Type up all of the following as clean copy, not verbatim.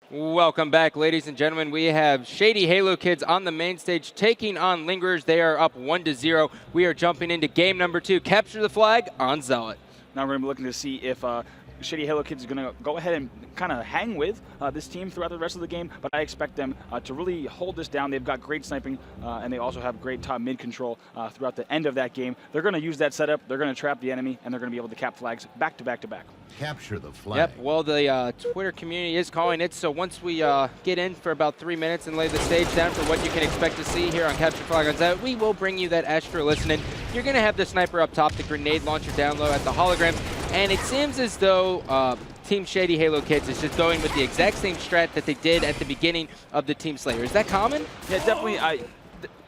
Welcome back, ladies and gentlemen. We have Shady Halo Kids on the main stage taking on Lingerers. They are up 1-0. We are jumping into game number 2. Capture the flag on Zealot. Now we're going to be looking to see if Shady Halo Kids is going to go ahead and kind of hang with this team throughout the rest of the game, but I expect them to really hold this down. They've got great sniping, and they also have great top mid control throughout the end of that game. They're going to use that setup, they're going to trap the enemy, and they're going to be able to cap flags back to back to back. Capture the flag. Yep, well, the Twitter community is calling it, so once we get in for about 3 minutes and lay the stage down for what you can expect to see here on Capture Flag on Zealot, we will bring you that Astra listening. You're going to have the sniper up top, the grenade launcher down low at the holograms, and it seems as though Team Shady Halo Kids is just going with the exact same strat that they did at the beginning of the Team Slayer. Is that common? Yeah, definitely.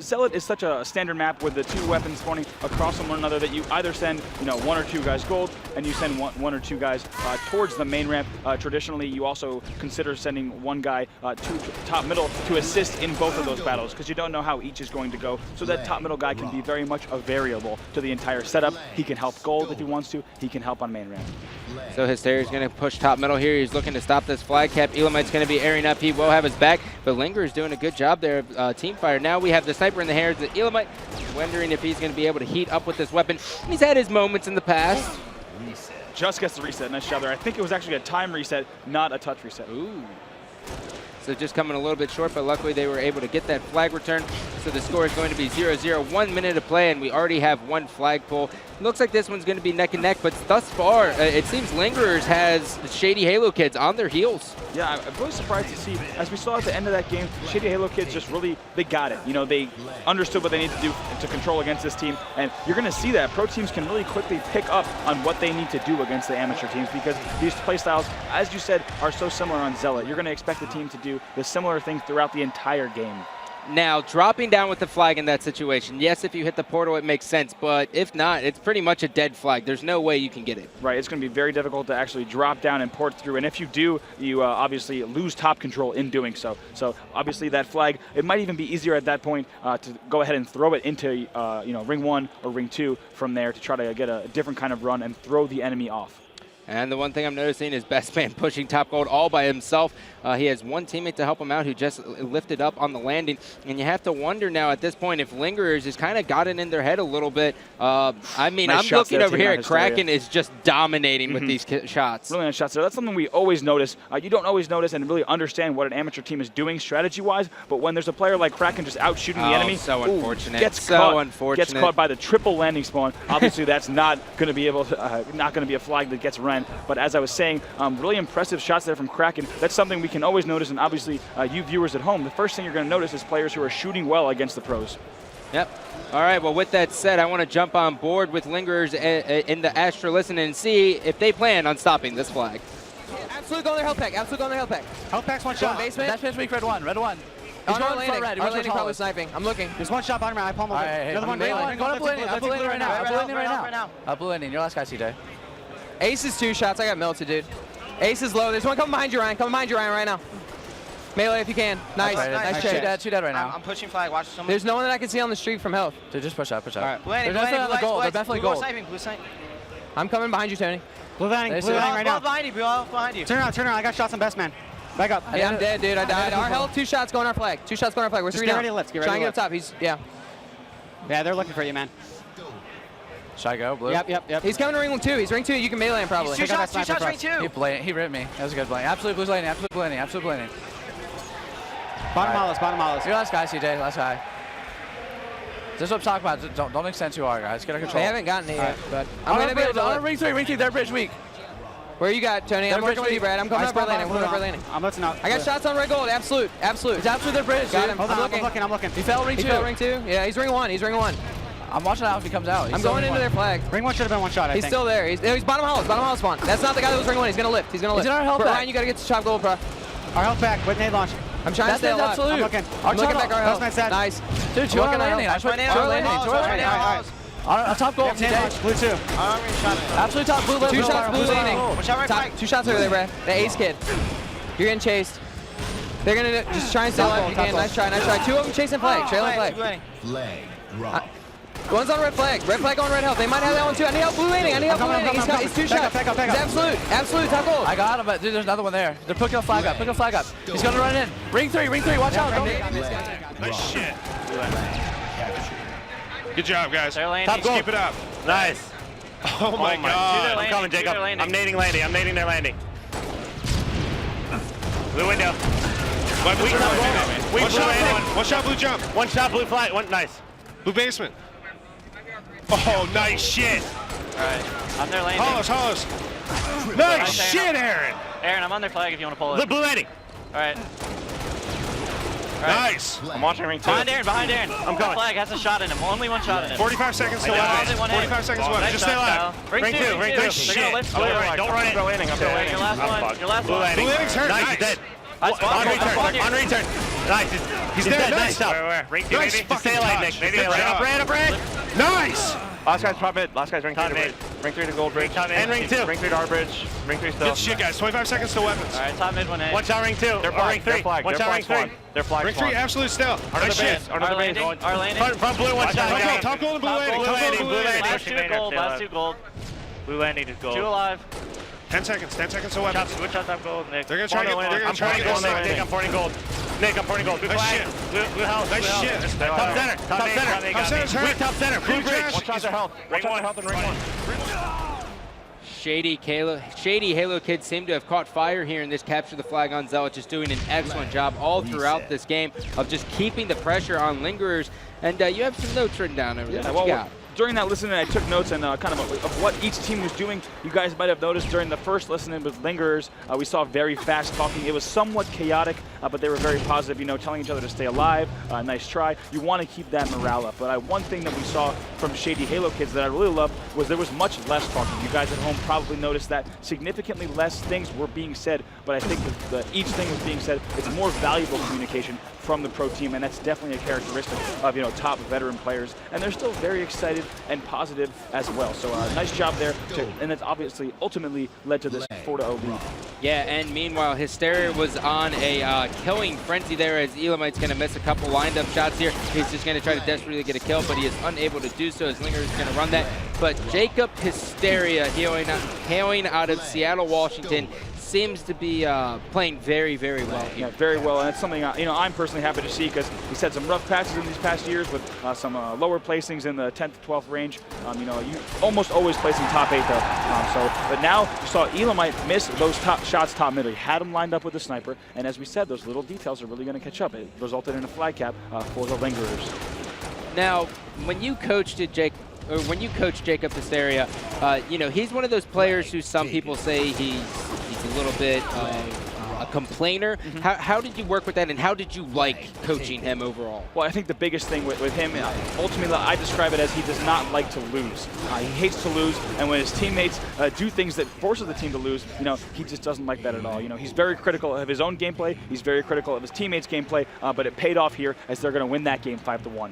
Zealot is such a standard map with the two weapons spawning across from one another that you either send, one or two guys gold, and you send one or two guys towards the main ramp. Traditionally, you also consider sending one guy to top middle to assist in both of those battles because you don't know how each is going to go. So that top middle guy can be very much a variable to the entire setup. He can help gold if he wants to. He can help on main ramp. So Hysteria is going to push top middle here. He's looking to stop this flag cap. Elamite's going to be airing up. He will have his back, but Linger is doing a good job there of team fire. Now we have the sniper in the hair. The Elamite wondering if he's going to be able to heat up with this weapon. He's had his moments in the past. Just gets the reset. Nice job there. I think it was actually a time reset, not a touch reset. Ooh. So just coming a little bit short, but luckily they were able to get that flag return. So the score is going to be 0-0. 1 minute to play, and we already have one flag pull. Looks like this one's going to be neck and neck, but thus far, it seems Lingerers has the Shady Halo Kids on their heels. Yeah, I'm really surprised to see, as we saw at the end of that game, Shady Halo Kids just really, they got it. They understood what they need to do to control against this team, and you're going to see that. Pro teams can really quickly pick up on what they need to do against the amateur teams because these playstyles, as you said, are so similar on Zealot. You're going to expect the team to do the similar things throughout the entire game. Now, dropping down with the flag in that situation, yes, if you hit the portal, it makes sense, but if not, it's pretty much a dead flag. There's no way you can get it. Right, it's going to be very difficult to actually drop down and port through, and if you do, you obviously lose top control in doing so. So obviously that flag, it might even be easier at that point to go ahead and throw it into ring 1 or ring 2 from there to try to get a different kind of run and throw the enemy off. And the one thing I'm noticing is Best Man pushing top gold all by himself. He has one teammate to help him out who just lifted up on the landing. And you have to wonder now at this point if Lingerers has kind of gotten in their head a little bit. I mean, nice I'm looking over here at Hysteria. Kraken is just dominating with these shots. Really nice shots there. That's something we always notice. You don't always notice and really understand what an amateur team is doing strategy-wise, but when there's a player like Kraken just out shooting the enemy, so unfortunate. Gets caught by the triple landing spawn. Obviously, that's not going to be able to, not going to be a flag that gets ran. But as I was saying, really impressive shots there from Kraken. That's something we can always notice, and obviously, you viewers at home, the first thing you're going to notice is players who are shooting well against the pros. Yep. All right, well, with that said, I want to jump on board with Lingerers in the Astra Listen and see if they plan on stopping this flag. Absolutely go on their health pack. Absolutely go on their health pack. Health pack's one shot. Basement. That's weak, red one. He's going landing. red. Our landing probably sniping. I'm looking. There's one shot bottom right. I pummeled it. Another one. I'm blue landing right now. I'm blue landing. Your last guy, CJ. Ace is 2 shots. I got melted, dude. Ace is low. There's one coming behind you, Ryan. Coming behind you, Ryan, right now. Melee if you can. Nice. Nice shot. Two dead right now. I'm pushing flag. Watch someone. There's no one that I can see on the street from health. Dude, just push up. All right. They're definitely on the gold. They're definitely gold. Blue sniping. I'm coming behind you, Tony. Blue landing right now. Behind you, behind you. Turn around. I got shots on Best Man. Back up. Yeah, I'm dead, dude. I died. Our health, 2 shots going our flag. 2 shots going our flag. We're 3 down. Get ready to Try and get up top. Yeah, they're looking for you, man. Should I go, blue? Yep. He's coming to ring 2. He's ring 2. You can melee him probably. 2 shots, ring 2. He ripped me. That was a good play. Absolute blue landing. Bottom hollows. Your last guy, CJ. Last guy. This is what I'm talking about. Don't extend too hard, guys. Get a control. They haven't gotten it yet, but I'm going to be able to. On ring 3. Their bridge weak. Where you got, Tony? I'm working with you, Brad. I'm coming up for landing. I'm listening out. I got shots on red gold. Absolute. It's absolute their bridge. Got him. Hold on, I'm looking. He fell ring 2. He fell ring 2? Yeah, he's ring 1. I'm watching out if he comes out. I'm going into their flag. Ring 1 should have been one shot, I think. He's still there. He's bottom hollow spawn. That's not the guy that was ring 1. He's going to lift. He's in our health pack. Ryan, you got to get to top gold, bro. Our health pack with nade launch. I'm trying to stay alive. Absolute. I'm looking back our health. Nice. Dude, you looking landing. I put landing. Top gold. Blue 2. Absolute top blue. 2 shots blue landing. Watch out right flank. 2 shots over there, Brad. The ace kid. You're getting chased. They're going to just try and stay alive if you can. Nice try. 2 of them chasing flag. Trailing flag. Flag drop. One's on red flag. Red flag on red health. They might have that one too. I need help blue landing. I need help blue landing. He's 2 shots. Back up. He's absolute. Absolute. Top gold. I got him, but dude, there's another one there. They're picking a flag up. Picking a flag up. He's gonna run in. Ring three. Watch out. Nice shit. Good job, guys. They're landing. Top goal. Keep it up. Nice. Oh my God. I'm coming, Jacob. I'm nading landing. I'm nading their landing. Blue window. One shot, blue jump. One shot, blue flag. One nice. Blue basement. Oh, nice shit. All right. I'm their landing. Hollows. Nice shit, Aaron. Aaron, I'm on their flag if you want to pull The it. blue landing. All right. Nice. I'm watching ring 2. Behind Aaron. I'm coming. Flag has a shot in him. Only one shot in him. 45 seconds to I know. weapons. Only one hit. 45 seconds to weapons. Nice Just stay shot, alive. Kyle. Ring Ring two. two. They're gonna Shit. lift Don't blue. run. Don't run in. Go landing. Your last one. Your last Blue one. landing's hurt. Nice. Nice. He's dead. I spawned On you. return. I spawned you. On return. Nice. He's dead. Nice Nice. job. Where? Ring 2, Nice maybe. Just stay fucking alive, touch. Nick. Just Maybe stay it's alive. up. Red. Nice. Last guy's top mid. Last guy's ring 3 to mid. Ring 3 to gold bridge. And ring 2. Ring 3 to our bridge. Ring 3 still. Good shit, guys. 25 seconds to weapons. All right, top mid one hit. Watch out ring 2. Or ring 3. Watch out ring 3. They're flag Ring 3, absolute still. Under Nice the shit. base. Under Our the base. landing. Our landing. Front blue, one shot. Top gold and blue Top landing. gold, Top gold and blue landing. Last two gold. Last two gold. Blue landing is gold. 2 alive. 10 seconds to weapons. Switch out top gold, Nick. They're gonna try to get. They're gonna I'm try to pouring gold, get. Nick. I'm pouring gold. Nick, I'm pouring gold. Blue Nice flag. shit. Blue house. Nice blue shit. house. Top center. Top center. Top center's hurt. Top center. Blue Blue bridge. trash. Watch out their health. Watch out their health and ring 1. Shady Halo kids seem to have caught fire here in this capture the flag on Zealot, just doing an excellent job all throughout this game of just keeping the pressure on Lingerers. And you have some notes written down over there. Yeah, What you well, got? during that listening, I took notes and kind of what each team was doing. You guys might have noticed during the first listening with Lingerers, we saw very fast talking. It was somewhat chaotic, but they were very positive, telling each other to stay alive. Nice try. You want to keep that morale up. But one thing that we saw from Shady Halo kids that I really loved was there was much less talking. You guys at home probably noticed that significantly less things were being said, but I think that each thing was being said. It's more valuable communication from the pro team, and that's definitely a characteristic of top veteran players. And they're still very excited and positive as well. So nice job there, and it's obviously ultimately led to this 4-0 lead. Yeah, and meanwhile, Hysteria was on a killing frenzy there as Elamite's going to miss a couple lined up shots here. He's just going to try to desperately get a kill, but he is unable to do so as Linger is going to run that. But Jacob Hysteria, hailing out of Seattle, Washington, seems to be playing very, very well here. Yeah, very well, and it's something I'm personally happy to see because he's had some rough patches in these past years with some lower placings in the 10th to 12th range. You almost always placing top 8 though. But now you saw Elamite miss those top shots top middle. He had him lined up with the sniper, and as we said, those little details are really going to catch up. It resulted in a flag cap for the Lingerers. Now, when you coached Jacob Hysteria, he's one of those players who some people say he's a little bit a complainer. How did you work with that, and how did you like coaching him overall? Well, I think the biggest thing with him, ultimately, I describe it as he does not like to lose. He hates to lose, and when his teammates do things that forces the team to lose, he just doesn't like that at all. He's very critical of his own gameplay. He's very critical of his teammates' gameplay, but it paid off here as they're going to win that game 5-1.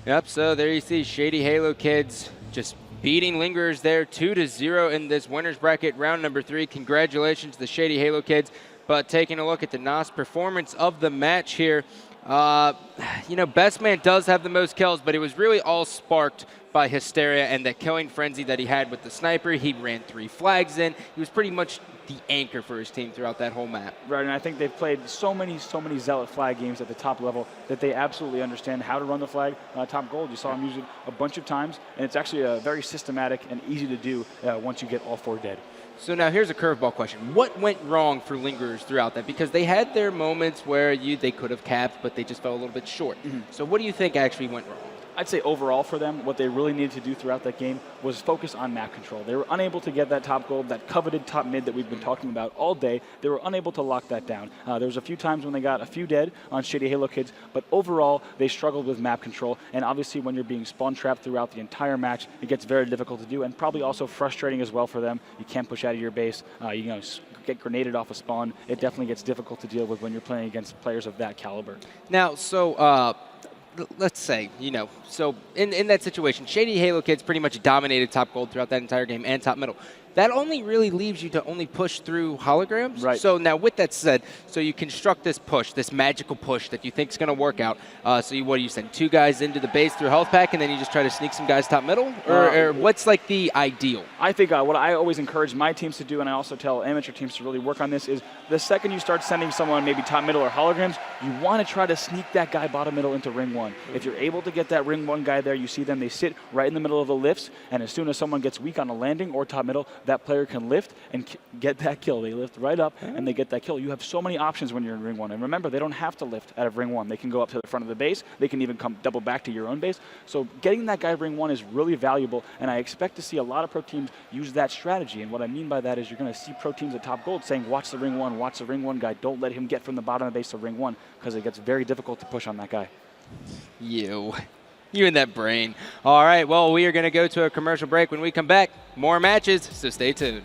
Yep, so there you see Shady Halo kids just beating Lingerers there 2-0 in this winner's bracket, round number 3. Congratulations to the Shady Halo kids. But taking a look at the NOS performance of the match here, Best Man does have the most kills, but it was really all sparked by Hysteria and that killing frenzy that he had with the sniper. He ran 3 flags in. He was pretty much the anchor for his team throughout that whole map. Right, and I think they've played so many Zealot flag games at the top level that they absolutely understand how to run the flag top gold. You saw him use it a bunch of times, and it's actually very systematic and easy to do once you get all 4 dead. So now here's a curveball question. What went wrong for Lingerers throughout that? Because they had their moments where they could have capped, but they just fell a little bit short. So what do you think actually went wrong? I'd say overall for them, what they really needed to do throughout that game was focus on map control. They were unable to get that top gold, that coveted top mid that we've been talking about all day. They were unable to lock that down. There was a few times when they got a few dead on Shady Halo kids, but overall they struggled with map control. And obviously when you're being spawn trapped throughout the entire match, it gets very difficult to do and probably also frustrating as well for them. You can't push out of your base. Get grenaded off a spawn. It definitely gets difficult to deal with when you're playing against players of that caliber. Now, let's say, so in that situation, Shady Halo kids pretty much dominated top gold throughout that entire game and top middle. that only really leaves you to only push through holograms. Right. So now with that said, so you construct this push, this magical push that you think is going to work out. So what do you send 2 guys into the base through health pack, and then you just try to sneak some guys top middle? Or what's like the ideal? I think what I always encourage my teams to do, and I also tell amateur teams to really work on this, is the second you start sending someone maybe top middle or holograms, you want to try to sneak that guy bottom middle into ring 1. If you're able to get that ring 1 guy there, you see them, they sit right in the middle of the lifts, and as soon as someone gets weak on a landing or top middle, that player can lift and get that kill. They lift right up and they get that kill. You have so many options when you're in ring 1. And remember, they don't have to lift out of ring 1. They can go up to the front of the base. They can even come double back to your own base. So getting that guy ring 1 is really valuable, and I expect to see a lot of pro teams use that strategy. And what I mean by that is you're going to see pro teams at top gold saying, watch the ring 1, watch the ring 1 guy. Don't let him get from the bottom of the base to ring 1, because it gets very difficult to push on that guy. You and that brain. All right, well, we are going to go to a commercial break. When we come back, more matches, so stay tuned.